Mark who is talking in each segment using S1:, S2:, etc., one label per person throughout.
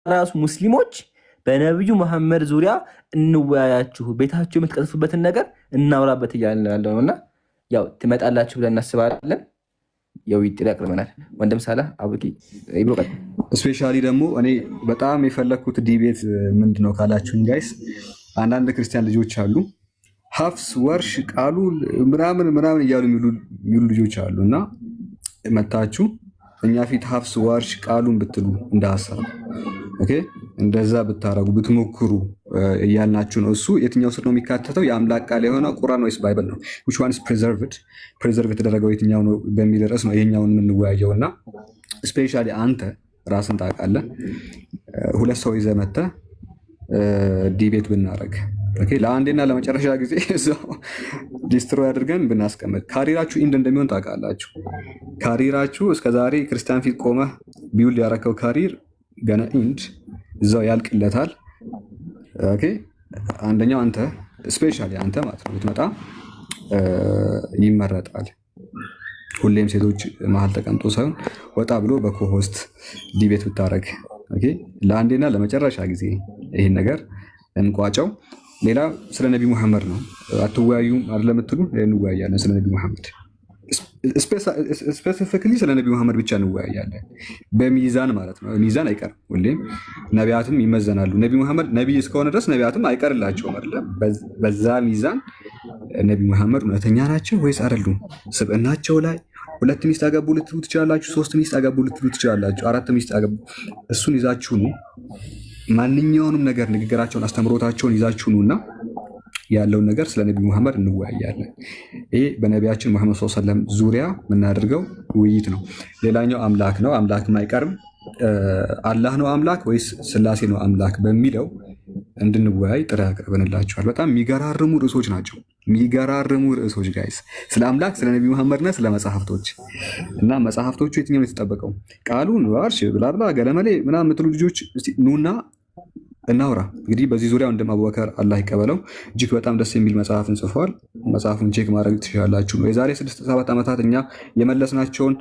S1: ራሱ ሙስሊሞች በነብዩ መሐመድ ዙሪያ እንወያያችሁ፣ ቤታችሁ የምትቀጥፉበትን ነገር እናውራበት እያልን ያለው ነውና ያው ትመጣላችሁ ብለን እናስባለን። ያው ጥሪ አቅርበናል። ወንድም ሳላህ አቡኪ ይብቃ።
S2: ስፔሻሊ ደግሞ እኔ በጣም የፈለኩት ዲቤት ምንድነው ካላችሁኝ ጋይስ፣ አንዳንድ ክርስቲያን ልጆች አሉ ሀፍስ ወርሽ ቃሉ ምናምን እያሉ የሚሉ ልጆች አሉ እና መታችሁ እኛ ፊት ሀፍስ ወርሽ ቃሉን ብትሉ እንደ ሀሳብ ኦኬ፣ እንደዛ ብታረጉ ብትሞክሩ እያልናችሁ ነው። እሱ የትኛው ስር ነው የሚካተተው? የአምላክ ቃል የሆነው ቁርአን ወይስ ባይብል ነው? which one is preserved የተደረገው የትኛው ነው በሚል ርዕስ ነው ይሄኛውን የምንወያየው። እና ስፔሻሊ አንተ ራስን ታውቃለህ፣ ሁለት ሰው ይዘህ መተህ ዲቤት ብናረግ ኦኬ፣ ለአንዴና ለመጨረሻ ጊዜ እዛው ዲስትሮይ አድርገን ብናስቀምጥ ካሪራችሁ ኢንድ እንደሚሆን ታውቃላችሁ። ካሪራችሁ እስከዛሬ ክርስቲያን ፊት ቆመህ ቢውል ያረከው ካሪር ገና ኢንድ እዛው ያልቅለታል። ኦኬ፣ አንደኛው አንተ ስፔሻሊ አንተ ማለት ነው ብትመጣ ይመረጣል። ሁሌም ሴቶች መሀል ተቀምጦ ሳይሆን ወጣ ብሎ በኮሆስት ዲቤት ብታረግ ኦኬ፣ ለአንዴና ለመጨረሻ ጊዜ ይሄን ነገር እንቋጨው። ሌላ ስለ ነቢ ሙሐመድ ነው። አትወያዩም አይደለም የምትሉ እንወያያለን። ስለ ነቢ ሙሐመድ ስፔሲፊክሊ ስለ ነቢ ሙሐመድ ብቻ እንወያያለን። በሚዛን ማለት ነው። ሚዛን አይቀርም። ሁሌም ነቢያትም ይመዘናሉ። ነቢ ሙሐመድ ነቢይ እስከሆነ ድረስ ነቢያትም አይቀርላቸውም አይደለም። በዛ ሚዛን ነቢ ሙሐመድ እውነተኛ ናቸው ወይስ አይደሉም? ስብዕናቸው ላይ 2 ሚስት አገቡ ልትሉ ትችላላችሁ። 3 ሚስት አገቡ ልትሉ ትችላላችሁ። 4 ሚስት አገቡ። እሱን ይዛችሁ ነው ማንኛውንም ነገር ንግግራቸውን፣ አስተምሮታቸውን ይዛችሁ ነውና ያለውን ነገር ስለ ነቢ ሙሐመድ እንወያያለን። ይሄ በነቢያችን ሙሐመድ ሰለላሁ ዐለይሂ ወሰለም ዙሪያ የምናደርገው ውይይት ነው። ሌላኛው አምላክ ነው። አምላክም አይቀርም። አላህ ነው አምላክ ወይስ ስላሴ ነው አምላክ በሚለው እንድንወያይ ጥሪ አቅርበንላችኋል። በጣም የሚገራርሙ ርዕሶች ናቸው። የሚገራርሙ ርዕሶች ጋይስ፣ ስለ አምላክ፣ ስለ ነቢ ሙሐመድና ስለ መጽሐፍቶች እና መጽሐፍቶቹ የትኛው የተጠበቀው ቃሉን ዋርሽ ብላብላ ገለመሌ ምናምን የምትሉ ልጆች ኑና እናውራ። እንግዲህ በዚህ ዙሪያ ወንድም አቡበከር አላህ ይቀበለው እጅግ በጣም ደስ የሚል መጽሐፍን ጽፏል። መጽሐፉን ቼክ ማድረግ ትችላላችሁ። የዛሬ 6-7 ዓመታት እኛ የመለስናቸውን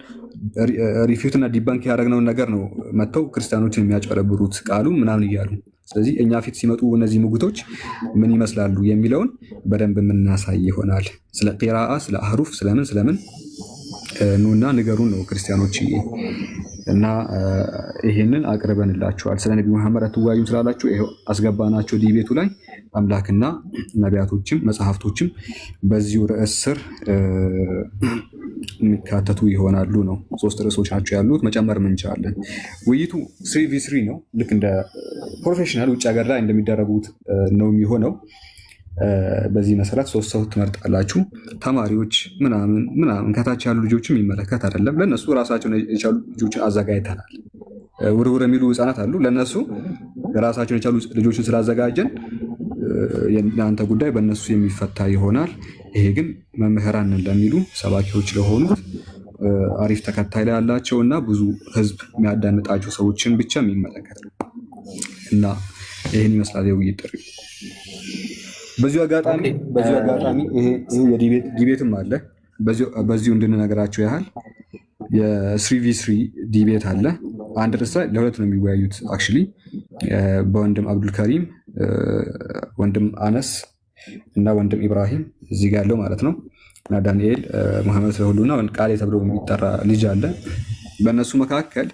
S2: ሪፊውትና ዲባንክ ያደረግነውን ነገር ነው መጥተው ክርስቲያኖችን የሚያጨረብሩት ቃሉ ምናምን እያሉ። ስለዚህ እኛ ፊት ሲመጡ እነዚህ ሙግቶች ምን ይመስላሉ የሚለውን በደንብ የምናሳይ ይሆናል። ስለ ቂራአ፣ ስለ አህሩፍ፣ ስለምን ኑና ንገሩን ነው ክርስቲያኖች። እና ይሄንን አቅርበንላችኋል። ስለ ነቢ መሐመድ አትወያዩም ስላላችሁ ይሄው አስገባናቸው ዲቤቱ ላይ። አምላክና ነቢያቶችም መጽሐፍቶችም በዚሁ ርዕስ ስር የሚካተቱ ይሆናሉ ነው። 3 ርዕሶች ናቸው ያሉት። መጨመር እንችላለን። ውይይቱ 3v3 ነው። ልክ እንደ ፕሮፌሽናል ውጭ ሀገር ላይ እንደሚደረጉት ነው የሚሆነው። በዚህ መሰረት 3 ሰው ትመርጣላችሁ። ተማሪዎች ምናምን ከታች ያሉ ልጆችም ይመለከት አይደለም። ለነሱ ራሳቸውን የቻሉ ልጆችን አዘጋጅተናል። ውርውር የሚሉ ህፃናት አሉ። ለነሱ ራሳቸውን የቻሉ ልጆችን ስላዘጋጀን የእናንተ ጉዳይ በእነሱ የሚፈታ ይሆናል። ይሄ ግን መምህራን ለሚሉ ሰባኪዎች ለሆኑት አሪፍ ተከታይ ላይ ያላቸው እና ብዙ ህዝብ የሚያዳምጣቸው ሰዎችን ብቻ የሚመለከት ነው እና ይህን ይመስላል የውይይት ጥሪ። በዚሁ አጋጣሚ ይሄ የዲቤትም አለ። በዚሁ እንድንነግራቸው ያህል የ3v3 ዲቤት አለ። አንድ ርዕስ ላይ ለሁለት ነው የሚወያዩት። አክቹዋሊ በወንድም አብዱልከሪም፣ ወንድም አነስ እና ወንድም ኢብራሂም እዚህ ጋር ያለው ማለት ነው እና ዳንኤል መሐመድ ስለሁሉና ቃሌ ተብሎ የሚጠራ ልጅ አለ። በእነሱ መካከል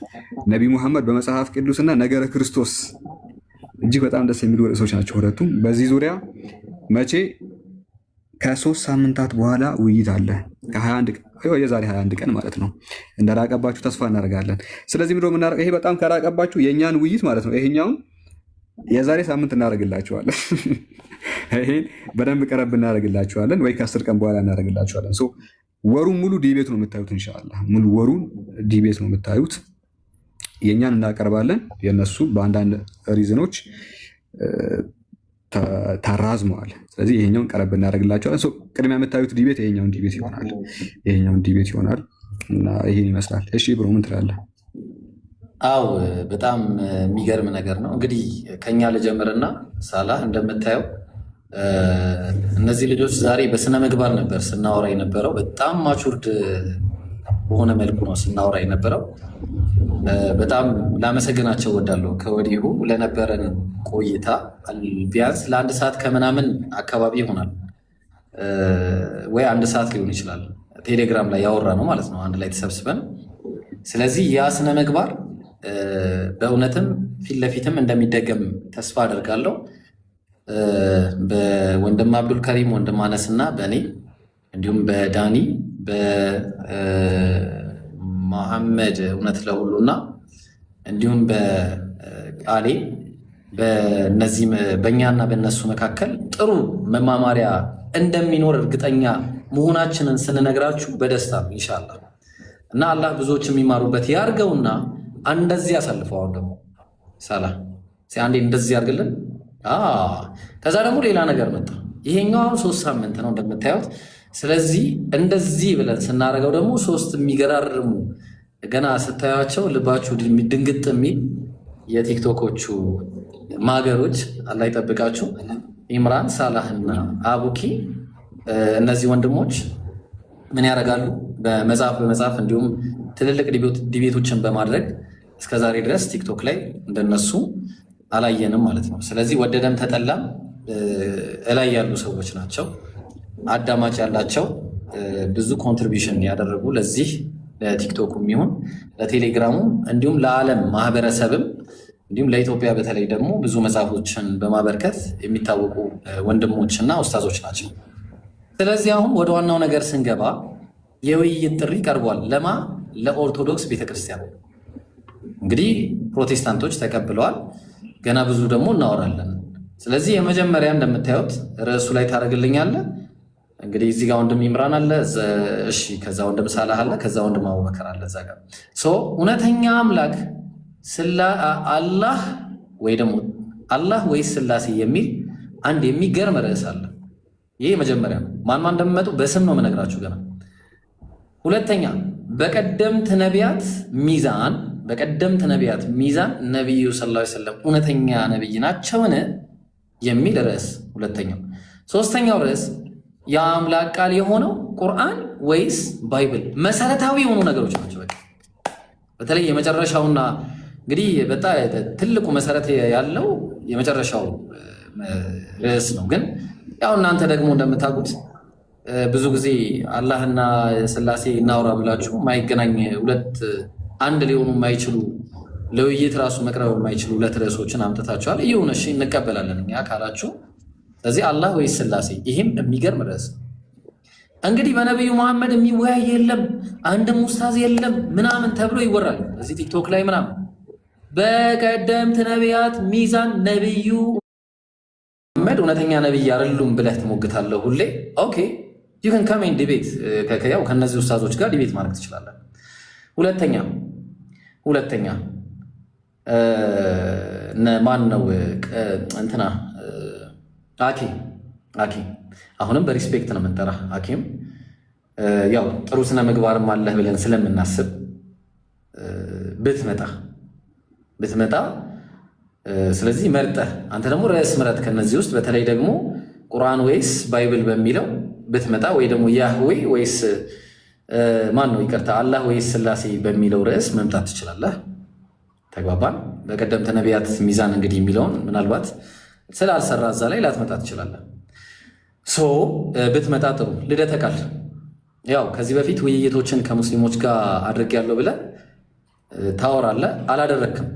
S2: ነቢ ሙሐመድ በመጽሐፍ ቅዱስና ነገረ ክርስቶስ እጅግ በጣም ደስ የሚሉ ርዕሶች ናቸው ሁለቱም። በዚህ ዙሪያ መቼ ከ3 ሳምንታት በኋላ ውይይት አለ። የዛሬ 21 ቀን ማለት ነው። እንደራቀባችሁ ተስፋ እናደርጋለን። ስለዚህ ምንድነው የምናደርገው? ይሄ በጣም ከራቀባችሁ የእኛን ውይይት ማለት ነው ይሄኛውን የዛሬ ሳምንት እናደርግላችኋለን። ይሄን በደንብ ቀረብ እናደርግላችኋለን ወይ ከ10 ቀን በኋላ እናደርግላችኋለን። ወሩን ሙሉ ዲቤት ነው የምታዩት። ኢንሻአላህ ሙሉ ወሩን ዲቤት ነው የምታዩት። የእኛን እናቀርባለን። የነሱ በአንዳንድ ሪዝኖች ተራዝመዋል። ስለዚህ ይሄኛውን ቀረብ እናደርግላቸዋለን። ቅድሚያ የምታዩት ዲቤት ይሄኛውን ዲቤት ይሆናል እና ይሄን ይመስላል። እሺ ብሮ ምን ትላለህ?
S3: አው በጣም የሚገርም ነገር ነው። እንግዲህ ከኛ ልጀምርና ሳላህ እንደምታየው እነዚህ ልጆች ዛሬ በስነ ምግባር ነበር ስናወራ የነበረው። በጣም ማቹርድ በሆነ መልኩ ነው ስናወራ የነበረው። በጣም ላመሰግናቸው ወዳለሁ ከወዲሁ ለነበረን ቆይታ። ቢያንስ ለአንድ ሰዓት ከምናምን አካባቢ ይሆናል ወይ 1 ሰዓት ሊሆን ይችላል። ቴሌግራም ላይ ያወራ ነው ማለት ነው አንድ ላይ ተሰብስበን። ስለዚህ ያ ስነ ምግባር በእውነትም ፊት ለፊትም እንደሚደገም ተስፋ አደርጋለሁ። በወንድም አብዱል ከሪም ወንድም አነስ እና በእኔ እንዲሁም በዳኒ በመሐመድ እውነት ለሁሉና እንዲሁም በቃሌ በእነዚህ በእኛና በእነሱ መካከል ጥሩ መማማሪያ እንደሚኖር እርግጠኛ መሆናችንን ስንነግራችሁ በደስታ ነው ኢንሻአላህ። እና አላህ ብዙዎች የሚማሩበት ያርገውና እንደዚህ ያሳልፈው። አሁን ደግሞ ሳላ አንዴ እንደዚህ ያርግልን። ከዛ ደግሞ ሌላ ነገር መጣ። ይሄኛው አሁን 3 ሳምንት ነው እንደምታዩት። ስለዚህ እንደዚህ ብለን ስናደርገው ደግሞ 3 የሚገራርሙ ገና ስታዩቸው ልባችሁ ድንግጥ የሚል የቲክቶኮቹ ማገሮች አላህ ይጠብቃችሁ። ኢምራን ሳላህና አቡኪ እነዚህ ወንድሞች ምን ያደርጋሉ? በመጽሐፍ እንዲሁም ትልልቅ ዲቤቶችን በማድረግ እስከዛሬ ድረስ ቲክቶክ ላይ እንደነሱ አላየንም ማለት ነው። ስለዚህ ወደደም ተጠላም እላይ ያሉ ሰዎች ናቸው። አዳማጭ ያላቸው ብዙ ኮንትሪቢሽን ያደረጉ ለዚህ ለቲክቶኩ የሚሆን ለቴሌግራሙ እንዲሁም ለዓለም ማህበረሰብም እንዲሁም ለኢትዮጵያ በተለይ ደግሞ ብዙ መጽሐፎችን በማበርከት የሚታወቁ ወንድሞችና ኡስታዞች ናቸው። ስለዚህ አሁን ወደ ዋናው ነገር ስንገባ የውይይት ጥሪ ቀርቧል። ለማ ለኦርቶዶክስ ቤተክርስቲያን። እንግዲህ ፕሮቴስታንቶች ተቀብለዋል። ገና ብዙ ደግሞ እናወራለን። ስለዚህ የመጀመሪያ እንደምታዩት ርዕሱ ላይ ታደርግልኛለህ። እንግዲህ እዚህ ጋር ወንድም ይምራን አለ፣ እሺ፣ ከዛ ወንድም ሳላህ አለ፣ ከዛ ወንድም አቡበከር አለ። እዛ ጋር እውነተኛ አምላክ አላህ ወይ ደግሞ አላህ ወይስ ስላሴ የሚል አንድ የሚገርም ርዕስ አለ። ይሄ መጀመሪያ ነው። ማን እንደሚመጡ በስም ነው የምነግራችሁ ገና። ሁለተኛ በቀደምት ነቢያት ሚዛን ነቢዩ ሰለላሁ ዐለይሂ ወሰለም እውነተኛ ነቢይ ናቸውን የሚል ርዕስ ሁለተኛው። ሶስተኛው ርዕስ የአምላክ ቃል የሆነው ቁርአን ወይስ ባይብል? መሰረታዊ የሆኑ ነገሮች ናቸው። በተለይ የመጨረሻውና እንግዲህ በጣም ትልቁ መሰረት ያለው የመጨረሻው ርዕስ ነው። ግን ያው እናንተ ደግሞ እንደምታውቁት ብዙ ጊዜ አላህና ስላሴ እናውራ ብላችሁ ማይገናኝ አንድ ሊሆኑ የማይችሉ ለውይይት ራሱ መቅረብ የማይችሉ 2 ርዕሶችን አምጥታችኋል። ይሁን እሺ እንቀበላለን እኛ ካላችሁ። ስለዚህ አላህ ወይስ ስላሴ? ይህም የሚገርም ርዕስ። እንግዲህ በነቢዩ መሐመድ የሚወያይ የለም አንድም ኡስታዝ የለም ምናምን ተብሎ ይወራል እዚህ ቲክቶክ ላይ ምናምን። በቀደምት ነቢያት ሚዛን ነቢዩ መሐመድ እውነተኛ ነቢይ አይደሉም ብለህ ትሞግታለህ ሁሌ። ኦኬ ዩ ካን ካም ኢን ዲቤት፣ ያው ከነዚህ ኡስታዞች ጋር ዲቤት ማድረግ ትችላለህ። ሁለተኛ ማን ነው እንትና አኪ አሁንም በሪስፔክት ነው የምንጠራ። አኪም ያው ጥሩ ስነ ምግባርም አለህ ብለን ስለምናስብ ብትመጣ ስለዚህ መርጠህ አንተ ደግሞ ርዕስ ምረጥ ከነዚህ ውስጥ በተለይ ደግሞ ቁርአን ወይስ ባይብል በሚለው ብትመጣ ወይ ደግሞ ያህዌ ወይስ ማን ነው ይቅርታ አላህ ወይስ ስላሴ በሚለው ርዕስ መምጣት ትችላለህ። ተግባባን? በቀደምት ነቢያት ሚዛን እንግዲህ የሚለውን ምናልባት ስላልሰራ እዛ ላይ ላትመጣ ትችላለህ። ብትመጣ ጥሩ። ልደተ ቃል ያው ከዚህ በፊት ውይይቶችን ከሙስሊሞች ጋር አድርጌያለሁ ብለህ ታወራለህ። አላደረክም።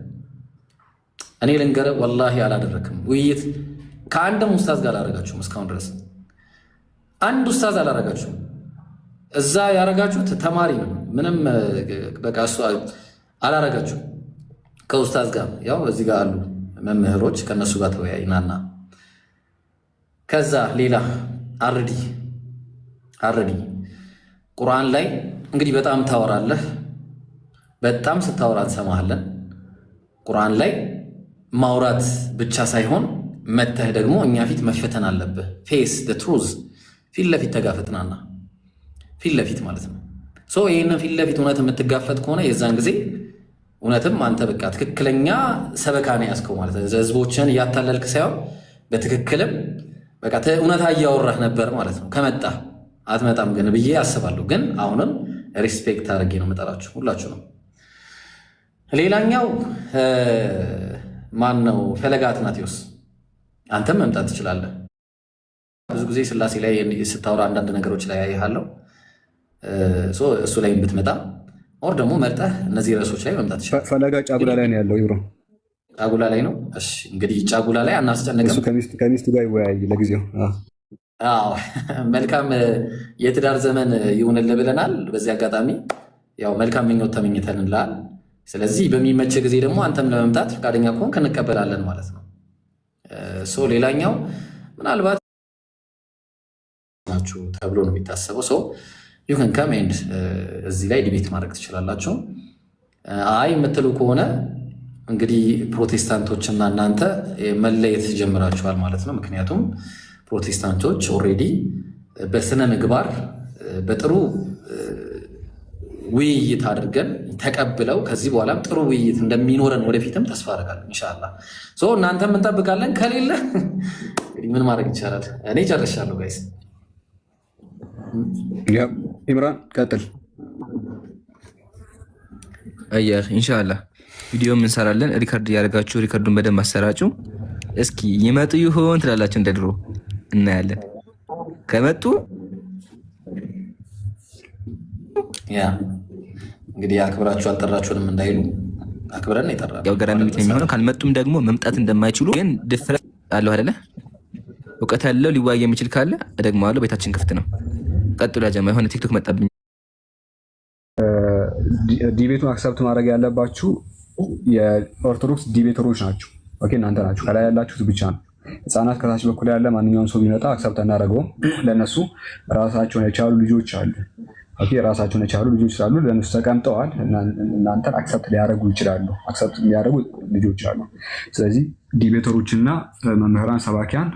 S3: እኔ ልንገርህ ወላሂ አላደረክም። ውይይት ከአንድም ኡስታዝ ጋር አላደረጋችሁም። እስካሁን ድረስ አንድ ኡስታዝ አላደረጋችሁም። እዛ ያደረጋችሁት ተማሪ ነው። ምንም በቃ እሱ አላደረጋችሁም ከኡስታዝ ጋር። ያው እዚህ ጋር አሉ መምህሮች፣ ከነሱ ጋር ተወያይናና ከዛ ሌላ አርዲ ቁርአን ላይ እንግዲህ በጣም ታወራለህ። በጣም ስታወራ እንሰማሃለን። ቁርአን ላይ ማውራት ብቻ ሳይሆን መተህ ደግሞ እኛ ፊት መፈተን አለብህ። ፌስ ዘ ትሩዝ፣ ፊት ለፊት ተጋፈጥናና ፊት ለፊት ማለት ነው። ይህንን ፊት ለፊት እውነት የምትጋፈጥ ከሆነ የዛን ጊዜ እውነትም አንተ በቃ ትክክለኛ ሰበካ ነው ያዝከው ማለት ነው። ህዝቦችን እያታለልክ ሳይሆን በትክክልም በቃ እውነታ እያወራህ ነበር ማለት ነው። ከመጣ አትመጣም ግን ብዬ አስባለሁ። ግን አሁንም ሪስፔክት አድርጌ ነው የምጠራችሁ ሁላችሁ ነው። ሌላኛው ማን ነው? ፈለገ አትናቴዎስ አንተም መምጣት ትችላለህ። ብዙ ጊዜ ስላሴ ላይ ስታወራ አንዳንድ ነገሮች ላይ ያይሃለሁ። እሱ ላይ ብትመጣ ኦር ደግሞ መርጠህ እነዚህ ርዕሶች ላይ መምጣት ትችላለህ።
S2: ፈለገ ጫጉላ ላይ ነው ያለው። ይብሮ
S3: ጫጉላ ላይ ነው። እሺ እንግዲህ ጫጉላ ላይ አናስጨንቅም።
S2: እሱ ከሚስቱ ጋር ይወያይ ለጊዜው።
S3: አዎ መልካም የትዳር ዘመን ይሁንልህ ብለናል። በዚህ አጋጣሚ ያው መልካም ምኞት ተመኝተንልሃል። ስለዚህ በሚመች ጊዜ ደግሞ አንተም ለመምጣት ፈቃደኛ ከሆንክ እንቀበላለን ማለት ነው። ሌላኛው ምናልባት ናችሁ ተብሎ ነው የሚታሰበው። ይሁን ከሜንድ እዚህ ላይ ዲቤት ማድረግ ትችላላችሁ። አይ የምትሉ ከሆነ እንግዲህ ፕሮቴስታንቶችና እናንተ መለየት ጀምራችኋል ማለት ነው። ምክንያቱም ፕሮቴስታንቶች ኦልሬዲ በስነ ምግባር በጥሩ ውይይት አድርገን ተቀብለው ከዚህ በኋላም ጥሩ ውይይት እንደሚኖረን ወደፊትም ተስፋ አደርጋለሁ ኢንሻላህ። እናንተም እንጠብቃለን። ከሌለ እንግዲህ ምን ማድረግ ይቻላል? እኔ ጨርሻለሁ ጋይስ።
S2: ኢምራን ቀጥል።
S1: አየህ ኢንሻላህ ቪዲዮ እንሰራለን። ሪከርድ እያደረጋችሁ ሪከርዱን በደንብ አሰራጩ። እስኪ ይመጡ ይሆን ትላላችሁ? እንደ ድሮ እናያለን። ከመጡ
S3: ያ እንግዲህ አክብራችሁ አልጠራችሁንም እንዳይሉ አክብረን ይጠራል።
S1: ያው ገራሚ የሚሆነው ካልመጡም ደግሞ መምጣት እንደማይችሉ ግን ድፍረት አለው አይደለ? እውቀት ያለው ሊወያይ የሚችል ካለ ደግሞ አለው። ቤታችን ክፍት ነው። ቀጥሎ ያጀማ የሆነ ቲክቶክ መጣብኝ።
S2: ዲቤቱን አክሰፕት ማድረግ ያለባችሁ የኦርቶዶክስ ዲቤተሮች ናቸው። ኦኬ እናንተ ናችሁ። ከላይ ያላችሁት ብቻ ነው። ህፃናት ከታች በኩል ያለ ማንኛውም ሰው ቢመጣ አክሰፕት እናደርገውም። ለእነሱ ራሳቸውን የቻሉ ልጆች አሉ። ኦኬ ራሳቸውን የቻሉ ልጆች ስላሉ ለእነሱ ተቀምጠዋል። እናንተን አክሰፕት ሊያደርጉ ይችላሉ። አክሰፕት የሚያደርጉ ልጆች አሉ። ስለዚህ ዲቤተሮችና መምህራን ሰባኪያን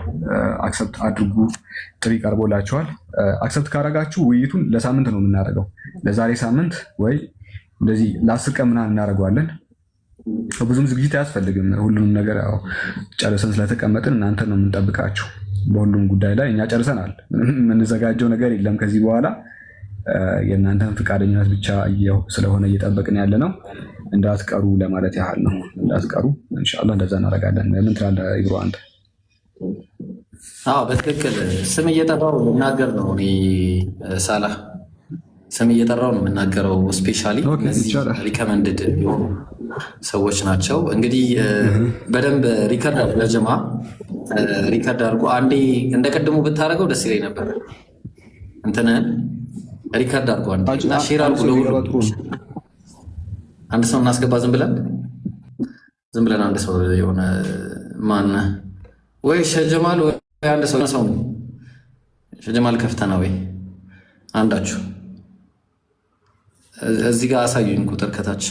S2: አክሰፕት አድርጉ። ጥሪ ቀርቦላቸዋል። አክሰፕት ካደረጋችሁ ውይይቱን ለሳምንት ነው የምናደርገው። ለዛሬ ሳምንት ወይ እንደዚህ ለ10 ቀን ምናምን እናደርገዋለን። ብዙም ዝግጅት አያስፈልግም። ሁሉንም ነገር ያው ጨርሰን ስለተቀመጥን እናንተ ነው የምንጠብቃችሁ። በሁሉም ጉዳይ ላይ እኛ ጨርሰናል። የምንዘጋጀው ነገር የለም ከዚህ በኋላ የእናንተን ፈቃደኝነት ብቻ ስለሆነ እየጠበቅን ያለ ነው። እንዳትቀሩ ለማለት ያህል ነው። እንዳትቀሩ ኢንሻአላህ እንደዛ እናደርጋለን። ምን ትላለህ ኢብሮ አንተ?
S3: በትክክል ስም እየጠራው ልናገር ነው። እኔ ሳላህ ስም እየጠራው ነው የምናገረው። ስፔሻሊ ሪከመንድድ የሆኑ ሰዎች ናቸው። እንግዲህ በደንብ ሪከርድ ለጀማ ሪከርድ አድርጎ አንዴ እንደ ቅድሙ ብታደርገው ደስ ይለኝ ነበር። እንትንን ሪከርድ አድርጎ እና ሼር አድርጎ አንድ ሰው እናስገባ። ዝም ብለን አንድ ሰው የሆነ ማን ወይ ሸጀማል ወይ አንድ ሰው ሸጀማል ከፍተና ወይ አንዳችሁ እዚህ ጋር አሳዩኝ ቁጥር ከታች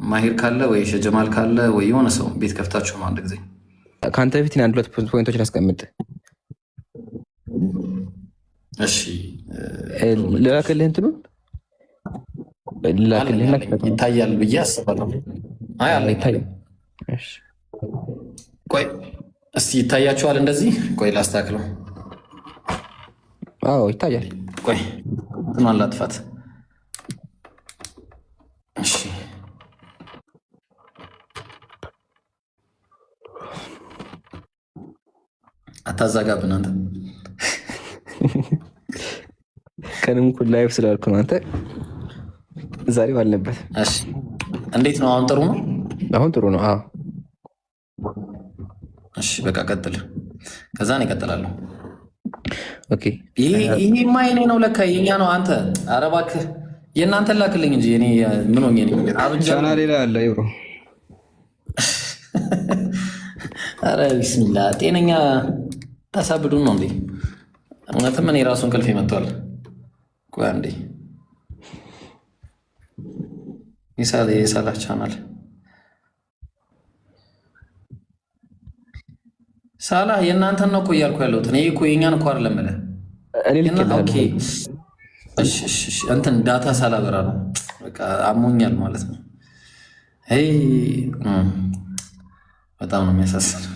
S3: ማሂር ካለ ወይ ሸጀማል ካለ ወይ የሆነ ሰው ቤት ከፍታችሁ ነው አንድ ጊዜ
S1: ከአንተ በፊት አንድ ሁለት ፖይንቶች ላስቀምጥ።
S3: እሺ
S1: ልላክልህ እንትኑን
S3: ይታያል ብዬ አስባለሁ። አይ አለ ይታያል።
S1: እሺ
S3: ቆይ እስቲ ይታያችኋል? እንደዚህ ቆይ ላስተካክለው።
S1: አዎ ይታያል።
S3: ቆይ እንትኗን ላጥፋት። እሺ አታዛጋብን አንተ።
S1: ቀንም እኮ ላይቭ ስላልኩ ነው። አንተ ዛሬው አልነበር።
S3: እሺ እንዴት ነው አሁን? ጥሩ ነው።
S1: አሁን ጥሩ ነው። አዎ
S3: እሺ በቃ ቀጥል። ከዛ ነው እቀጥላለሁ።
S1: ኦኬ
S3: ይሄማ የኔ ነው ለካ የኛ ነው። አንተ ኧረ እባክህ የእናንተን ላክልኝ እንጂ እኔ ምን ሆኜ ነው?
S2: ቻና ሌላ አለ ይብሮ።
S3: ኧረ ቢስሚላ ጤነኛ ታሳብዱን ነው እንዴ? እውነትም እኔ ራሱን እንቅልፍ ይመጣል። ቆይ አንዴ የሳላህ ቻናል ሳላህ የእናንተን ነው እኮ እያልኩ ያለሁት እኔ እኮ የኛን እኮ አይደለም የምልህ። እንትን ዳታ ሳላበራ ነው በቃ አሞኛል ማለት ነው። በጣም ነው የሚያሳስነው።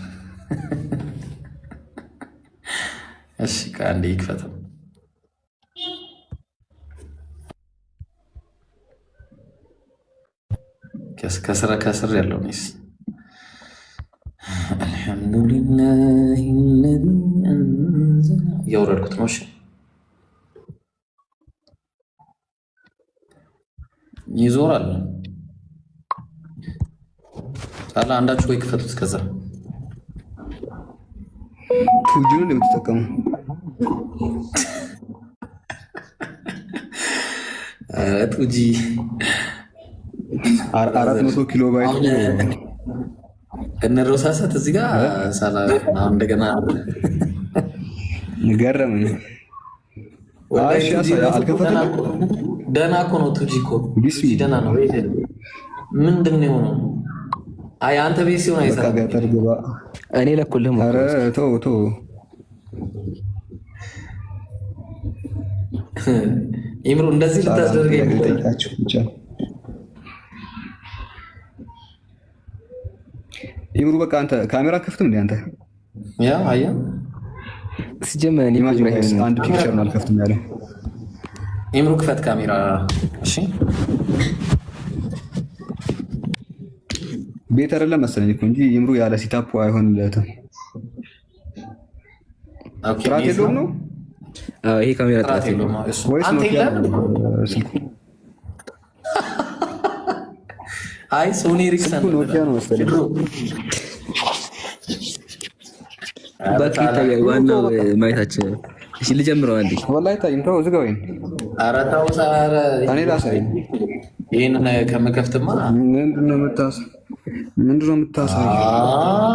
S3: እሺ ከአንዴ ይክፈተው። ከስር ያለው ስ አልሐምዱሊላህ ለዚ አንዘለ እያወረድኩት ነው። ይዞራል። ሳላ አንዳችሁ ወይ ክፈቱት። ከዛ
S2: ቱጂውን የምትጠቀሙ
S3: ቱጂ
S2: 400 ኪሎ ባይት
S3: እንሮሳሳት እዚህ ጋር ሳላ እንደገና
S2: ገረመኝ።
S3: ደህና እኮ ነው ቱጂ እኮ ደህና ነው። ምንድን ነው የሆነው? አይ አንተ ቤት ሲሆን አይሰራም።
S1: እኔ ለኩልህ
S2: ተው
S3: ኢምሩ እንደዚህ ልታስደርገኝ
S2: ኢምሩ በቃ አንተ ካሜራ ከፍትም እንዴ? አንተ
S3: ያ አያ
S1: ሲጀመር እኔ
S2: አንድ ፒክቸር ነው አልከፍትም ያለ
S3: ኢምሩ ክፈት ካሜራ። እሺ
S2: ቤት አይደለም መሰለኝ እኮ እንጂ ኢምሩ ያለ ሲታፕ አይሆንለትም። ኦኬ ጥራት የለውም ነው።
S1: ይሄ ካሜራ ጥራት የለውም
S2: ወይስ ስልኩ?
S3: አይ ሶኒ ኤሪክሰን
S2: ኖኪያ ነው መሰለኝ።
S1: በቃ ይታያል። ዋናው ማየታችን። እሺ ልጀምረው አንዴ።
S2: ወላሂ ታይም ተው ዝጋው።
S3: ኧረ ተው ኧረ
S2: እኔ ላሳይ።
S3: ይሄን ከመከፍትማ
S2: ምንድነው የምታሳየው?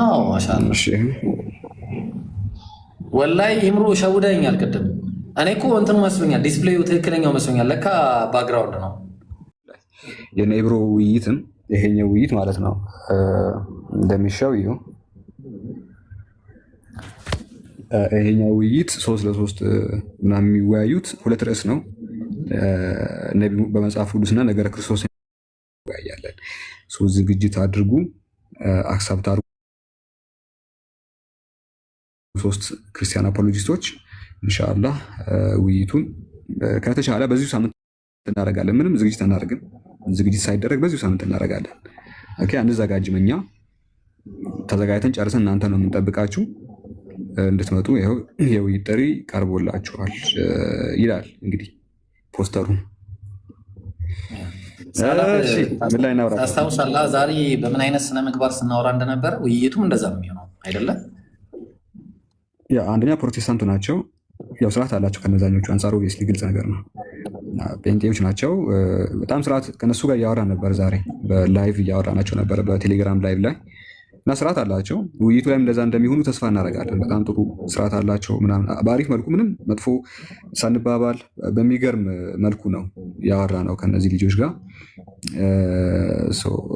S3: አዎ ማሻአላ። እሺ ወላሂ ኢምሩ ሸውደኛል ቅድም። እኔ እኮ እንትኑ መስሎኛል፣ ዲስፕሌዩ ትክክለኛው መስሎኛል። ለካ ባክግራውንድ ነው።
S2: የኔ ኢብሮ ውይይትም ይሄኛው ውይይት ማለት ነው እንደሚሻው ይኸው ይሄኛው ውይይት 3 ለ3 ምናምን የሚወያዩት ሁለት ርዕስ ነው። ነቢዩ በመጽሐፍ ቅዱስና ነገረ ክርስቶስ እንወያያለን። ዝግጅት አድርጉ፣ አክሰፕት አድርጉ። 3 ክርስቲያን አፖሎጂስቶች ኢንሻአላህ ውይይቱን ከተቻለ በዚሁ ሳምንት እናደርጋለን። ምንም ዝግጅት አናደርግም። ዝግጅት ሳይደረግ በዚሁ ሳምንት እናደርጋለን። ኦኬ አንዘጋጅም። እኛ ተዘጋጅተን ጨርሰን እናንተ ነው የምንጠብቃችሁ እንድትመጡ። ይኸው የውይይት ጥሪ ቀርቦላችኋል ይላል እንግዲህ ፖስተሩ። ምን ላይ እናውራ?
S3: ታስታውሳለህ ዛሬ በምን አይነት ስነ ምግባር ስናወራ እንደነበረ? ውይይቱም እንደዛ ነው የሚሆነው አይደለም?
S2: ያ አንደኛ ፕሮቴስታንቱ ናቸው። ያው ስርዓት አላቸው ከነዛኞቹ አንጻር ኦብቪየስሊ ግልጽ ነገር ነው። ጴንጤዎች ናቸው። በጣም ስርዓት ከነሱ ጋር እያወራን ነበር። ዛሬ በላይቭ እያወራናቸው ነበር በቴሌግራም ላይቭ ላይ እና ስርዓት አላቸው። ውይይቱ ላይም እንደዛ እንደሚሆኑ ተስፋ እናደርጋለን። በጣም ጥሩ ስርዓት አላቸው ምናምን በአሪፍ መልኩ ምንም መጥፎ ሳንባባል በሚገርም መልኩ ነው ያወራ ነው ከነዚህ ልጆች ጋር።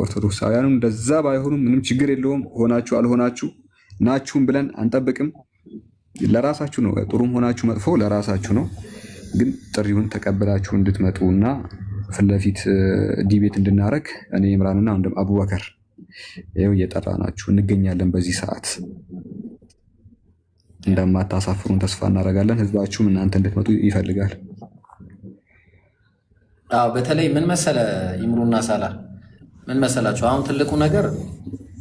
S2: ኦርቶዶክሳውያንም እንደዛ ባይሆኑም ምንም ችግር የለውም። ሆናችሁ አልሆናችሁ ናችሁም ብለን አንጠብቅም። ለራሳችሁ ነው። ጥሩም ሆናችሁ መጥፎ ለራሳችሁ ነው። ግን ጥሪውን ተቀብላችሁ እንድትመጡ እና ፊት ለፊት ዲቤት እንድናደርግ እኔ ኢምራንና ወንድም አቡበከር ይኸው እየጠራናችሁ እንገኛለን። በዚህ ሰዓት እንደማታሳፍሩን ተስፋ እናደርጋለን። ህዝባችሁም እናንተ እንድትመጡ ይፈልጋል።
S3: በተለይ ምን መሰለ ኢምሩና ሳላ ምን መሰላችሁ፣ አሁን ትልቁ ነገር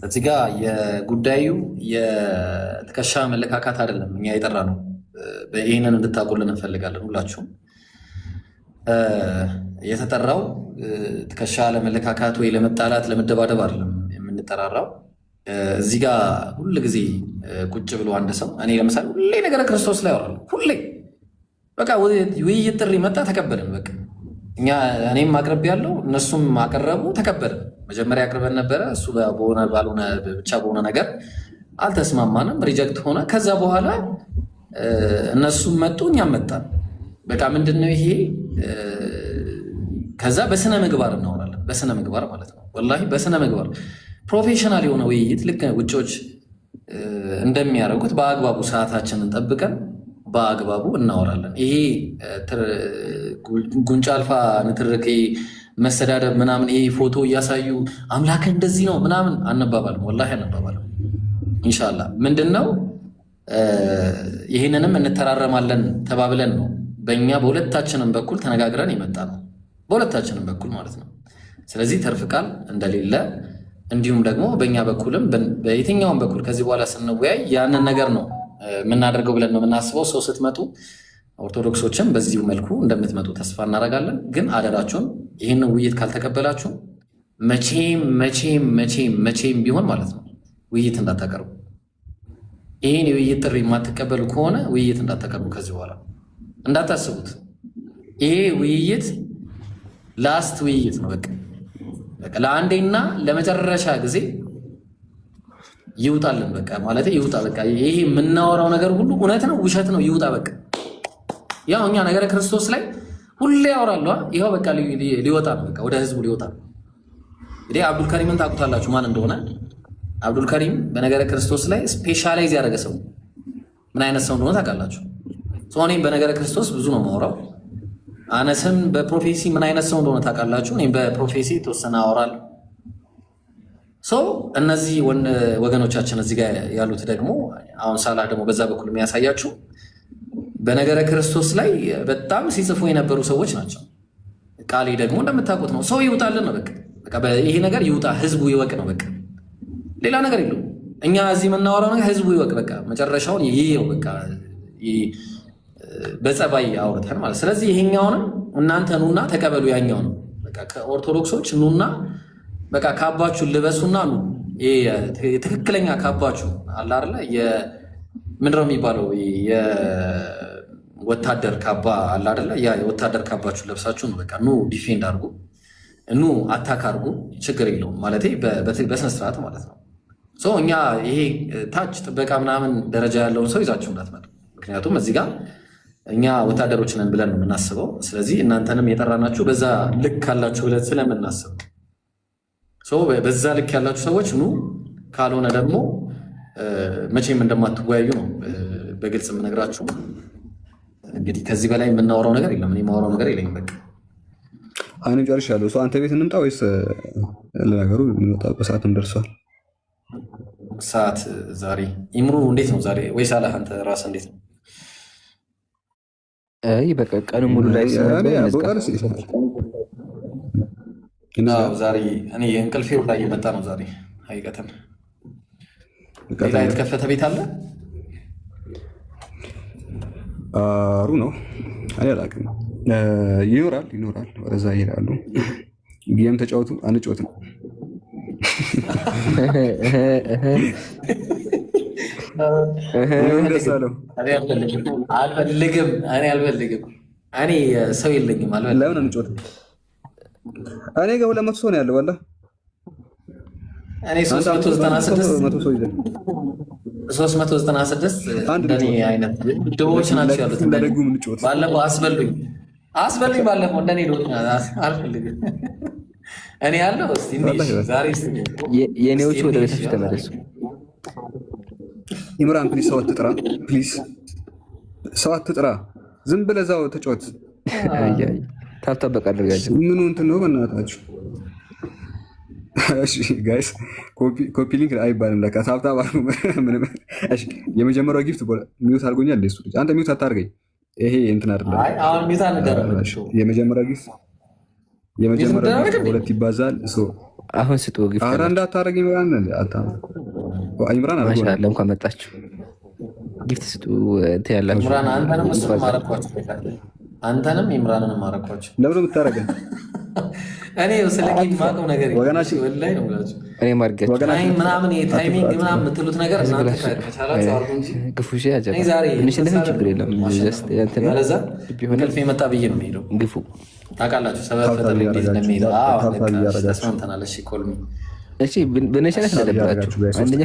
S3: እዚህ ጋ የጉዳዩ የትከሻ መለካካት አይደለም። እኛ የጠራ ነው። ይህንን እንድታውቁልን እንፈልጋለን። ሁላችሁም የተጠራው ትከሻ ለመለካካት ወይ ለመጣላት ለመደባደብ አይደለም የምንጠራራው። እዚህ ጋ ሁል ጊዜ ቁጭ ብሎ አንድ ሰው እኔ ለምሳሌ ሁሌ ነገረ ክርስቶስ ላይ አወራለሁ። ሁሌ በቃ ውይይት ጥሪ መጣ ተቀበልን። በቃ እኛ እኔም አቅርብ ያለው እነሱም አቀረቡ ተቀበልን። መጀመሪያ አቅርበን ነበረ። እሱ በሆነ ባልሆነ ብቻ በሆነ ነገር አልተስማማንም፣ ሪጀክት ሆነ። ከዛ በኋላ እነሱም መጡ፣ እኛም መጣን። በቃ ምንድነው ይሄ? ከዛ በስነ ምግባር እናወራለን። በስነ ምግባር ማለት ነው። ወላሂ በስነ ምግባር ፕሮፌሽናል የሆነ ውይይት ልክ ውጮች እንደሚያደርጉት በአግባቡ ሰዓታችንን ጠብቀን በአግባቡ እናወራለን። ይሄ ጉንጫ አልፋ ንትርክ፣ መሰዳደብ ምናምን፣ ይሄ ፎቶ እያሳዩ አምላክ እንደዚህ ነው ምናምን አነባባልም። ወላሂ አነባባልም። ኢንሻላህ ምንድን ነው ይህንንም እንተራረማለን ተባብለን ነው በእኛ በሁለታችንም በኩል ተነጋግረን የመጣ ነው። በሁለታችንም በኩል ማለት ነው። ስለዚህ ተርፍ ቃል እንደሌለ እንዲሁም ደግሞ በእኛ በኩልም በየትኛውም በኩል ከዚህ በኋላ ስንወያይ ያንን ነገር ነው የምናደርገው ብለን ነው የምናስበው። ሰው ስትመጡ ኦርቶዶክሶችም በዚሁ መልኩ እንደምትመጡ ተስፋ እናደርጋለን። ግን አደራችሁን ይህንን ውይይት ካልተቀበላችሁ መቼም መቼም መቼም መቼም ቢሆን ማለት ነው ውይይት እንዳታቀርቡ። ይህን የውይይት ጥሪ የማትቀበሉ ከሆነ ውይይት እንዳታቀርቡ። ከዚህ በኋላ እንዳታስቡት። ይሄ ውይይት ላስት ውይይት ነው። በቃ ለአንዴና ለመጨረሻ ጊዜ ይውጣልን። በቃ ማለት ይውጣ። በቃ ይሄ የምናወራው ነገር ሁሉ እውነት ነው ውሸት ነው ይውጣ። በቃ ያው እኛ ነገረ ክርስቶስ ላይ ሁሌ ያወራሉ። ይኸው በቃ ሊወጣ ነው። በቃ ወደ ህዝቡ ሊወጣ ነው። እንግዲህ አብዱልከሪምን ታውቁታላችሁ ማን እንደሆነ። አብዱልከሪም በነገረ ክርስቶስ ላይ ስፔሻላይዝ ያደረገ ሰው ምን አይነት ሰው እንደሆነ ታውቃላችሁ። እኔም በነገረ ክርስቶስ ብዙ ነው የማወራው። አነስም በፕሮፌሲ ምን አይነት ሰው እንደሆነ ታውቃላችሁ። እኔም በፕሮፌሲ የተወሰነ አወራለሁ። እነዚህ ወገኖቻችን እዚህ ጋር ያሉት ደግሞ አሁን ሳላ ደግሞ በዛ በኩል የሚያሳያችሁ በነገረ ክርስቶስ ላይ በጣም ሲጽፉ የነበሩ ሰዎች ናቸው። ቃሌ ደግሞ እንደምታውቁት ነው። ሰው ይውጣልን ነው በቃ ይሄ ነገር ይውጣ፣ ህዝቡ ይወቅ ነው በቃ ሌላ ነገር የለውም። እኛ እዚህ የምናወራው ነገር ህዝቡ ይወቅ፣ በቃ መጨረሻውን ይሄው በቃ በጸባይ አውርተን ማለት። ስለዚህ ይሄኛውንም እናንተ ኑና ተቀበሉ። ያኛው ነው በቃ ከኦርቶዶክሶች ኑና በቃ ካባችሁን ልበሱና ኑ። ትክክለኛ ካባችሁ አለ አይደለ? ምንድነው የሚባለው? የወታደር ካባ አለ አይደለ? ያ የወታደር ካባችሁ ለብሳችሁ ነው በቃ ኑ ዲፌንድ አድርጉ፣ ኑ አታክ አድርጉ። ችግር የለውም ማለት በስነ ስርዓት ማለት ነው። እኛ ይሄ ታች ጥበቃ ምናምን ደረጃ ያለውን ሰው ይዛችሁ እንዳትመጡ። ምክንያቱም እዚህ ጋር እኛ ወታደሮች ነን ብለን ነው የምናስበው። ስለዚህ እናንተንም የጠራናችሁ በዛ ልክ ካላችሁ ብለን ስለምናስብ በዛ ልክ ያላችሁ ሰዎች ኑ፣ ካልሆነ ደግሞ መቼም እንደማትወያዩ ነው በግልጽ የምነግራችሁ። እንግዲህ ከዚህ በላይ የምናወራው ነገር የለም። እኔ የማወራው ነገር የለኝም። በቃ
S2: አሁንም ጨርሻለሁ። አንተ ቤት እንምጣ ወይስ? ለነገሩ የሚወጣበት ሰዓትም ደርሷል።
S3: ሰዓት ዛሬ ኢምሩ እንዴት ነው ዛሬ? ወይስ አለህ አንተ ራስህ እንዴት ነው?
S1: በቃ ቀኑ ሙሉ ላይ
S3: ዛሬ እኔ እንቅልፌው ላይ የመጣ ነው ዛሬ። ሀቂቀትን ሌላ የተከፈተ ቤት አለ
S2: ሩ ነው እኔ አላውቅም። ይኖራል። ወደዛ ይሄዳሉ። ጌም ተጫወቱ። አንጫወትም።
S3: አልፈልግም። እኔ ሰው የለኝም።
S2: ለምን አንጫወትም? እኔ ጋር 200 ሰው ነው ያለው። ወላሂ
S3: እኔ 396 እንደኔ አይነት ድቦች ናቸው ያሉት። ባለፈው አስበሉኝ። ባለፈው እንደኔ አልፈልግም። እኔ ያለው እስቲ ዛሬ
S1: የኔዎቹ ወደ ቤታችሁ ተመለሱ።
S2: ኢምራን ፕሊዝ ሰው አትጥራ። ፕሊዝ ሰው አትጥራ። ዝም ብለህ እዛው ተጫወት።
S1: ታብታብ በቃ አድርጋችሁ
S2: ምኑ እንትን ነው በእናታችሁ። እሺ ጋይስ ኮፒ ሊንክ አይባልም ለካ ታብታብ አድርጉ። ምንም እሺ። የመጀመሪያው ጊፍት ሚውት አድርጎኛል። እንደሱ አንተ ሚውት አታርገኝ። ይሄ እንትን አይደለም።
S3: አይ አሁን ሚውት አልደረም።
S2: የመጀመሪያው ጊፍት ሁለት ይባዛል።
S1: አሁን ስጡ ጊፍት።
S2: ኧረ እንዳታረግ ኢምራን ኢምራን አድርጎ
S1: እንኳን መጣችሁ። ጊፍት ስጡ ያላችሁ
S3: ኢምራን አንተንም እሱ ማረኳችሁ። አንተንም ኢምራንንም ማረኳችሁ።
S2: ለምን የምታረገን?
S3: እኔ ስለ ጌም ማቀው ነገር
S2: ወገናችን
S3: ወላሂ ነው ብላችሁ
S1: እኔ ማርገት
S3: ምናምን ታይሚንግ ምናምን የምትሉት ነገር እናንተ ከቻላችሁ አርጉ እንጂ
S1: ግፉ። ችግር የለም።
S3: እንቅልፍ የመጣ ብዬ ነው የምሄደው።
S1: ግፉ።
S3: ታውቃላችሁ ሰበብ ፈጠር እንዴት እንደሚሄደው። ተስማምተናል። እሺ ኮልሚ
S1: እሺ በነሸነት እንደነበራችሁ አንደኛ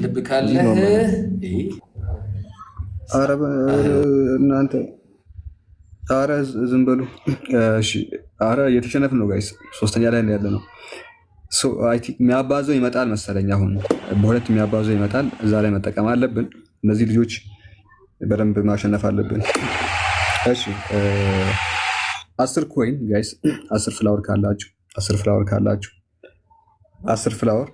S3: ልብ ካለህ
S2: እናንተ ኧረ ዝም በሉ እሺ። ኧረ እየተሸነፍን ነው ጋይስ። 3ኛ ላይ ያለ ነው። የሚያባዘው ይመጣል መሰለኝ። አሁን በሁለት የሚያባዘው ይመጣል። እዛ ላይ መጠቀም አለብን። እነዚህ ልጆች በደንብ ማሸነፍ አለብን። እሺ 10 ኮይን ጋይስ። 10 ፍላወር ካላችሁ 10 ፍላወር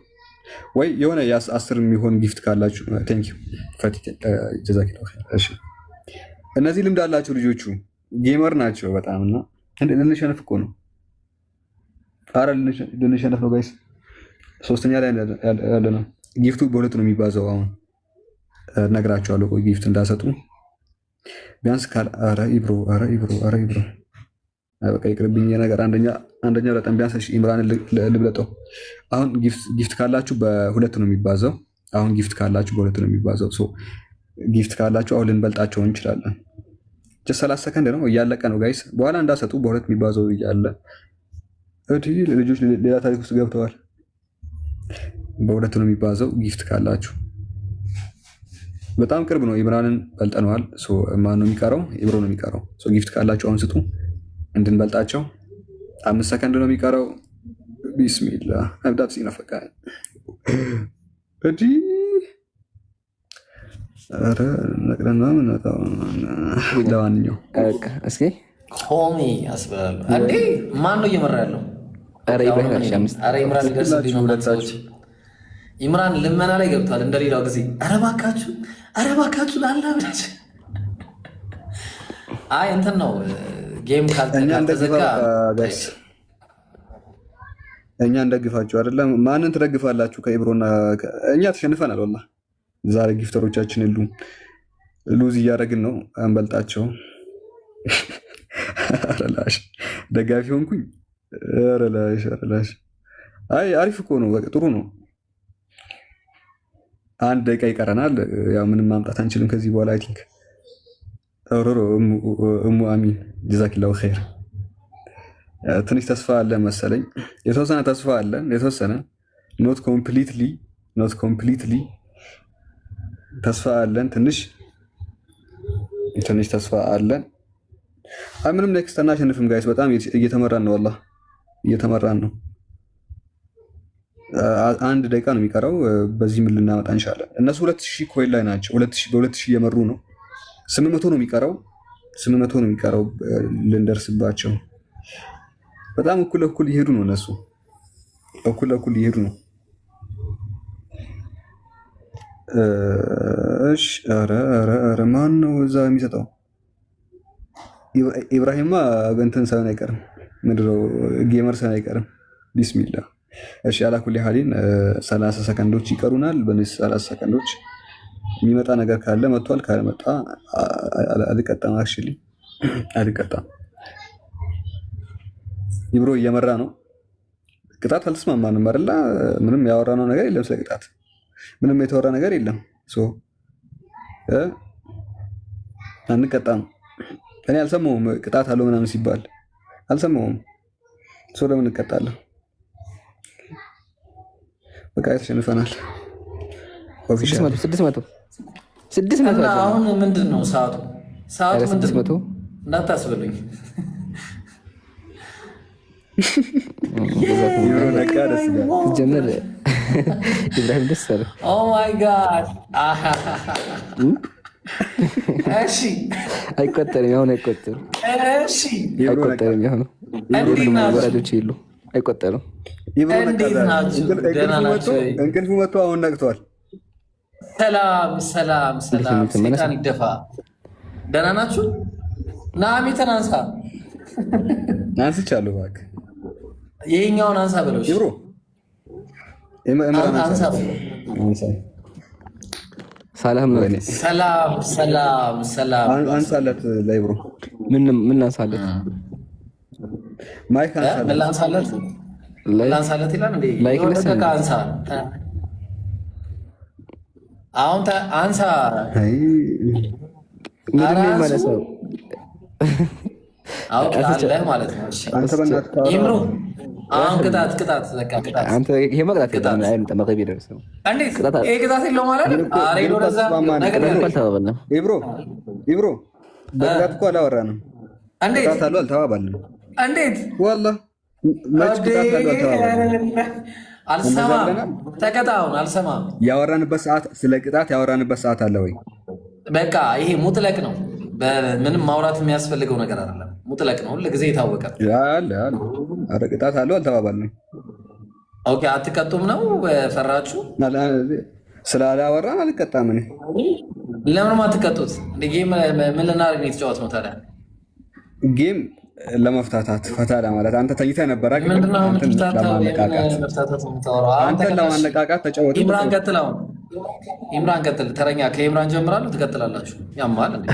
S2: ወይ የሆነ 10 የሚሆን ጊፍት ካላችሁ ቴንክ ዩ ፈቲ ጀዛኪላሁ ኸይር። እሺ እነዚህ ልምድ አላቸው ልጆቹ። ጌመር ናቸው በጣም እና ልንሸነፍ እኮ ነው። አረ ልንሸነፍ ነው ጋይስ። ሶስተኛ ላይ ያለ ነው። ጊፍቱ በሁለት ነው የሚባዛው። አሁን እነግራቸዋለሁ። ቆይ ጊፍት እንዳሰጡ ቢያንስ አረ ኢብሮ በቃ ይቅርብኝ ነገር አንደኛ በጣም ቢያንስ ኢምራን ልብለጠው። አሁን ጊፍት ካላችሁ በሁለት ነው የሚባዛው። አሁን ጊፍት ካላችሁ በሁለት ነው የሚባዛው። ጊፍት ካላችሁ አሁን ልንበልጣቸው እንችላለን። 30 ሰከንድ ነው እያለቀ ነው ጋይስ። በኋላ እንዳሰጡ በሁለት የሚባዛው እያለ ልጆች ሌላ ታሪክ ውስጥ ገብተዋል። በሁለት ነው የሚባዛው ጊፍት ካላችሁ። በጣም ቅርብ ነው። ኢምራንን በልጠነዋል። ማን ነው የሚቀረው? ኢብሮ ነው የሚቀረው። ጊፍት ካላችሁ አሁን ስጡ እንድንበልጣቸው። 5 ሰከንድ ነው የሚቀረው። ቢስሚላ አብዳት ሲነፈቃ ለማንኛው
S1: እስኪ
S3: ሆሚ ያስበላሉ። እንዴ ማን ነው እየመራ ያለው? ኢምራን ሊደርስብኝ ነው። ሰዎች ኢምራን ልመና ላይ ገብቷል እንደሌላው ጊዜ። ኧረ እባካችሁ ላላ ብላች። አይ እንትን ነው ጌም ካልተዘጋ
S2: እኛ እንደግፋችሁ አይደለም። ማንን ትደግፋላችሁ? ከኢብሮና እኛ ተሸንፈናል። ወላሂ ዛሬ ጊፍተሮቻችን የሉም። ሉዝ እያደረግን ነው። አንበልጣቸው። አረላሽ ደጋፊ ሆንኩኝ። አረላሽ አይ አሪፍ እኮ ነው። በቃ ጥሩ ነው። 1 ደቂቃ ይቀረናል። ያው ምንም ማምጣት አንችልም ከዚህ በኋላ አይ ቲንክ እሙ አሚን ጀዛኪላሁ ኸይር። ትንሽ ተስፋ አለ መሰለኝ። የተወሰነ ተስፋ አለን። የተወሰነ ኖት ኮምፕሊትሊ ተስፋ አለን። ትንሽ ተስፋ አለን። አይ ምንም ኔክስት አናሸንፍም ጋይስ። በጣም እየተመራን ነው። ወላሂ እየተመራን ነው። 1 ደቂቃ ነው የሚቀረው። በዚህ ምን ልናመጣ እንችላለን? እነሱ 2000 ኮይን ላይ ናቸው። በ2000 እየመሩ ነው። 800 ነው የሚቀረው ልንደርስባቸው። በጣም እኩል እየሄዱ ነው እነሱ። እኩል እየሄዱ ነው። እሺ ኧረ ማን ነው እዛ የሚሰጠው? ኢብራሂማ እንትን ሳይሆን አይቀርም። ምንድነው ጌመር ሳይሆን አይቀርም። ቢስሚላ። እሺ አላኩል ሐሊን 30 ሰከንዶች ይቀሩናል። በነዚህ 30 ሰከንዶች የሚመጣ ነገር ካለ መጥቷል። ካልመጣ አልቀጣም። አክቹሊ አልቀጣም። ኢብሮ እየመራ ነው። ቅጣት አልተስማማንም አይደል? ምንም ያወራነው ነገር የለም ስለ ቅጣት። ምንም የተወራ ነገር የለም። አንቀጣም። እኔ አልሰማሁም ቅጣት አለው ምናምን ሲባል አልሰማሁም። ለምን እንቀጣለን? በቃ ተሸንፈናል። ኦፊሻል
S3: 600 እና አሁን ምንድን ነው ሰዓቱ? ምንድን ነው? እንዳታስብልኝ
S1: ጀመር ኢብራሂም ደስ አለ።
S3: ኦ ማይ ጋድ። እሺ
S1: አይቆጠርም። አሁን አይቆጠርም።
S3: እሺ
S1: አይቆጠርም። አሁን ወራጆች የሉ አይቆጠርም።
S3: እንዴት ናችሁ? ደህና ናችሁ?
S2: እንቅልፉ መጥቶ አሁን ነቅቷል።
S3: ሰላም። ሴጣን ይደፋ። ደህና ናችሁ? ናሚተን አንሳ።
S2: አንስቻለሁ። እባክህ
S3: ይሄኛውን አንሳ በለው።
S2: ኢብሮ
S3: አንሳ።
S1: ሰላም
S2: አንሳለት። ለኢብሮ
S1: ምን አንሳለት?
S2: ማይክ አንሳለት።
S3: ላንሳለት ይላል እንዴ? አንሳ። አሁን አንሳ። አውቃለህ ማለት ነው። ይምሩ አሁን ቅጣት በቃ ቅጣት።
S1: አንተ ይሄ መቅጣት መቅረብ ይደርስ ነው።
S3: እንዴት ይሄ ቅጣት የለው ማለት ነው? አሬ ወደዛ ነገር
S1: አልተባባልንም።
S2: ኢብሮ በቅጣት እኮ አላወራንም።
S3: እንዴት
S2: ቅጣት አለው አልተባባልንም።
S3: እንዴት
S2: ወላሂ መች ቅጣት አለው አልተባባልንም።
S3: አልሰማም። ተቀጣውን አልሰማም።
S2: ያወራንበት ሰዓት ስለ ቅጣት ያወራንበት ሰዓት አለ ወይ?
S3: በቃ ይሄ ሙጥለቅ ነው። ምንም ማውራት የሚያስፈልገው ነገር አይደለም። ሙጥለቅ ነው። ሁልጊዜ የታወቀ
S2: አለ። ኧረ ቅጣት አለው አልተባባልንም።
S3: ኦኬ አትቀጡም ነው ፈራችሁ?
S2: ስላላወራን አልቀጣም።
S3: ለምንም አትቀጡት? ምን ልናደርግ ነው የተጫወት ነው ታዲያ?
S2: ጌም ለመፍታታት ፈታ ለማለት አንተ ተኝተህ ነበር አይደል? አንተን ለማነቃቃት ተጫወቱ።
S3: ኢምራን ቀጥል። ተረኛ ከኢምራን ጀምራለሁ፣ ትቀጥላላችሁ። ያማል እንዴ?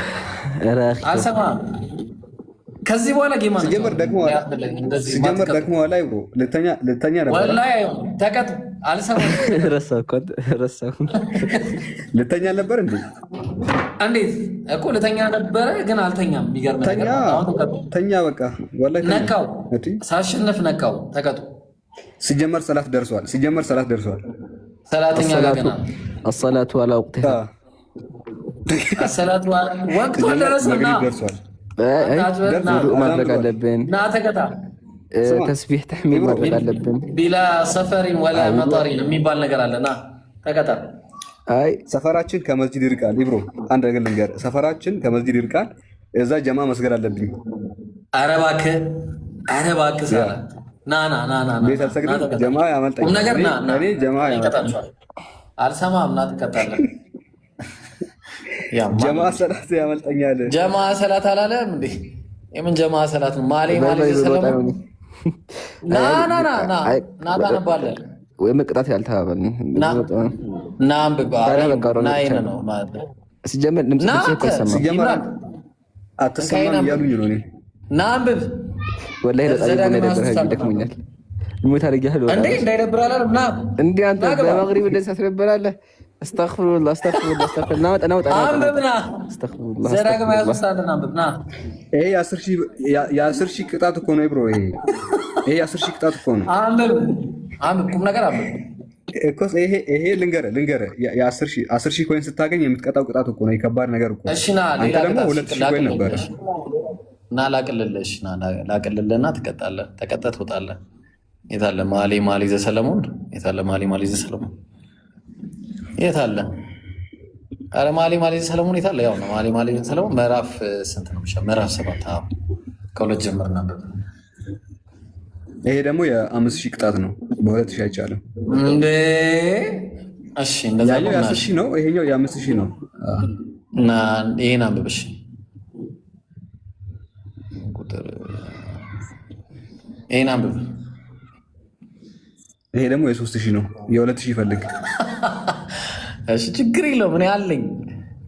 S3: አልሰማህም። ከዚህ በኋላ ጌማ ነው።
S2: ሲጀምር ደግሞ ላይ ብሮ ልተኛ ነበር።
S3: ወላሂ ተቀጥ አልሰማህም።
S2: ረሳሁ። ልተኛ ነበር እንዴ?
S3: እንዴት እኮ ልተኛ ነበረ ግን አልተኛም። የሚገርም ነገር
S2: ተኛ። በቃ ወላሂ
S3: ነቃው። ሳሸነፍ ነቃው። ተቀጡ።
S2: ሲጀመር ሰላት ደርሷል።
S3: ሰላተኛ ገና
S1: الصلاة على وقتها
S3: الصلاة وقت ደረሰና
S2: ደርሷል።
S1: ማድረግ አለብን። ተስቢህ ተሕሚድ ማድረግ አለብን።
S3: ቢላ ሰፈሪን ወላ መጠሪን የሚባል ነገር አለና ተቀጣ።
S2: አይ ሰፈራችን ከመስጂድ ይርቃል። ኢብሮ አንድ ነገር ልንገርህ፣ ሰፈራችን ከመስጂድ ይርቃል። እዛ ጀማ መስገድ አለብኝ። ኧረ እባክህ ሳላ ና ቤት አልሰግድም። ጀማ ያመልጠኝ እኔ ጀማ ያመልጠኛል።
S3: አልሰማም። ና ትቀጣለህ።
S2: ጀማ ሰላት ያመልጠኛል።
S3: ጀማ ሰላት አላለም እንዴ? የምን ጀማ ሰላት ነው? ማሌ ሰለሞን ና ታነባለህ
S1: ወይ መቅጣት ያልተባባልን
S3: ና አንብባ ናይነ ነው ማለት ነው።
S1: ሲጀመር ድምጽ
S2: ሲጀመር አትሰማም እያሉኝ ነው። እኔ
S3: ና አንብብ።
S1: ወላሂ ደክሞኛል። ሞት አድርጌያለሁ
S3: እንዴ? እንዳይደብር አላለም። ና
S1: እንዴ አንተ በመግሪብ እንደዚህ ታስረበላለህ። አስተግፊሩላህ ናውጣ
S3: አንብብና ዘዳግማ ያስወሳልና አንብብና።
S2: ይሄ የ10 ሺህ ቅጣት እኮ ነው ብሮ። ይሄ የ10 ሺህ ቅጣት እኮ ነው። አንብብ ቁም ነገር አንብብ እኮ። ይሄ ልንገርህ የ10 ሺህ ኮይን ስታገኝ የምትቀጣው ቅጣት እኮ ነው። የከባድ ነገር እኮ።
S3: እሺ ና ሌላ ደግሞ 2,000 ኮይን ነበር። ና ላቅልልህና ትቀጣለህ። ተቀጠህ ትወጣለህ። የታለ ማሌ ዘሰለሞን? የት አለ? አረ ማሌ ዘሰለሞን የት አለ? ያው ነው ማሌ ዘሰለሞን። ምዕራፍ ስንት ነው? ምዕራፍ 7 ከሁለት ጀምርና ነበር።
S2: ይሄ ደግሞ የ5,000 ቅጣት ነው። በ2,000 አይቻልም
S3: እንዴ? እሺ እንደዛ ነው።
S2: የ10,000 ነው፣ ይሄኛው የ5,000 ነው።
S3: እና ይሄን አንብብሽ ይሄን አንብብ።
S2: ይሄ ደግሞ የ3,000 ነው። የ2,000 ይፈልግ።
S3: እሺ ችግር የለውም። እኔ አለኝ፣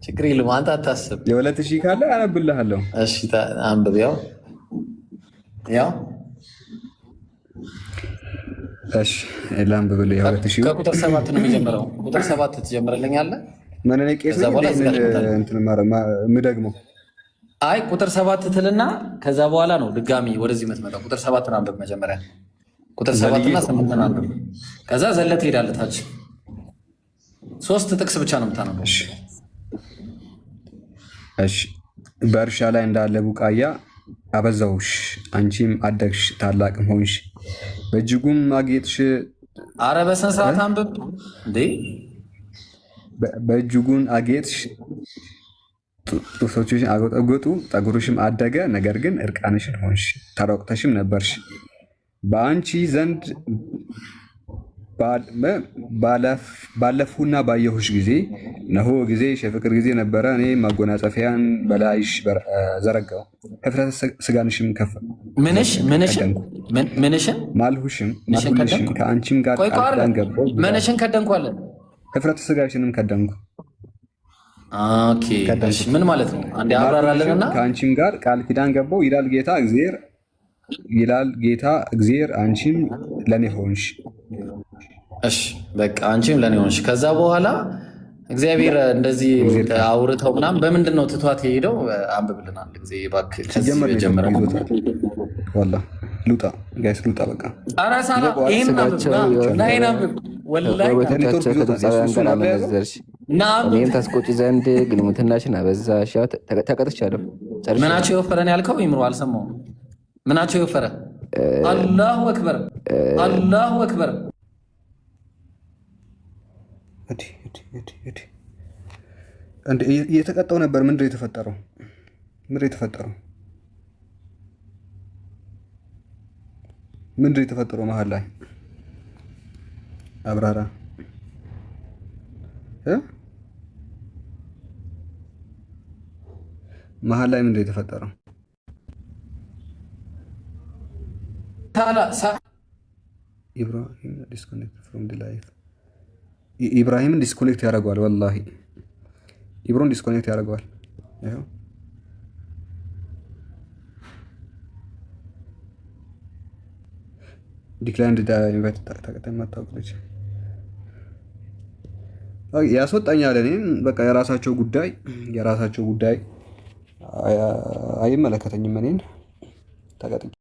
S3: ችግር የለውም። አንተ አታስብ።
S2: የ2,000 ካለ አነብልሃለሁ።
S3: እሺ አንብብ። ያው
S2: እሺ ላንብብልህ። የ2,000
S3: ከቁጥር 7 ነው የሚጀምረው። ቁጥር 7 ትጀምርልኛለህ።
S2: ምን እኔ ቄስ እንትን የምደግመው?
S3: አይ ቁጥር 7 ትልና ከዛ በኋላ ነው ድጋሚ ወደዚህ የምትመጣው። ቁጥር 7 አንብብ መጀመሪያ። ቁጥር 7 እና 8 አንብብ። ከዛ ዘለት ትሄዳለህ ታች። 3 ጥቅስ ብቻ ነው የምታነበው።
S2: እሺ በእርሻ ላይ እንዳለ ቡቃያ አበዛውሽ፣ አንቺም አደግሽ ታላቅም ሆንሽ፣ በእጅጉም አጌጥሽ።
S3: አረ በስነ ስርዓት አንብብ እንዴ!
S2: በእጅጉን አጌጥሽ፣ ጡቶችሽን አጎጠጎጡ፣ ጠጉርሽም አደገ፣ ነገር ግን እርቃንሽን ሆንሽ፣ ተራቁተሽም ነበርሽ። በአንቺ ዘንድ ባለፉና ባየሁሽ ጊዜ ነሆ ጊዜሽ የፍቅር ጊዜ ነበረ። እኔ ማጎናጸፊያን በላይሽ ዘረጋው፣ ኅፍረተ ስጋንሽም ማልሁሽም ከአንቺም ጋር ቃል ገባሁ።
S3: ምንሽን ከደንኳለን?
S2: ኅፍረተ ስጋሽንም ከደንኩ።
S3: ምን ማለት ነው? አንዴ አብራራለንና
S2: ከአንቺም ጋር ቃል ኪዳን ገባሁ ይላል ጌታ እግዚአብሔር፣ አንቺም ለኔ ሆንሽ።
S3: እሺ በቃ አንቺም ለኔ ሆንሽ። ከዛ በኋላ እግዚአብሔር እንደዚህ አውርተው ምናምን በምንድን ነው ትቷት የሄደው? አንብብልን አንድ ጊዜ እባክህ። ጀመረ
S2: ዋላ ልውጣ ጋይስ ልውጣ። በቃ
S3: ኧረ ሳላ ይሄን አንብብ። ወላሂ
S1: ከግብፃውያን ጋር አመነዘርሽ፣ እኔም ታስቆጪ ዘንድ ግልሙትናሽን አበዛሽ። ተቀጥቻለሁ።
S3: ምናቸው የወፈረን ያልከው ይምሩ አልሰማሁም። ምናቸው የወፈረ? አላሁ አክበር፣ አላሁ አክበር።
S2: እየተቀጣው ነበር። ምንድን ነው የተፈጠረው? መሀል ላይ አብራራ። መሀል ላይ ምንድን ነው የተፈጠረው? ኢብራሂምን ዲስኮኔክት ያደርገዋል። ወላሂ ኢብሮን ዲስኮኔክት ያደርገዋል። ዲክላይንድ ኢንቫይት ተቀጣይ ማታውቁልኝ ያስወጣኛል። እኔን በቃ የራሳቸው ጉዳይ አይመለከተኝም። እኔን ተቀጥቼ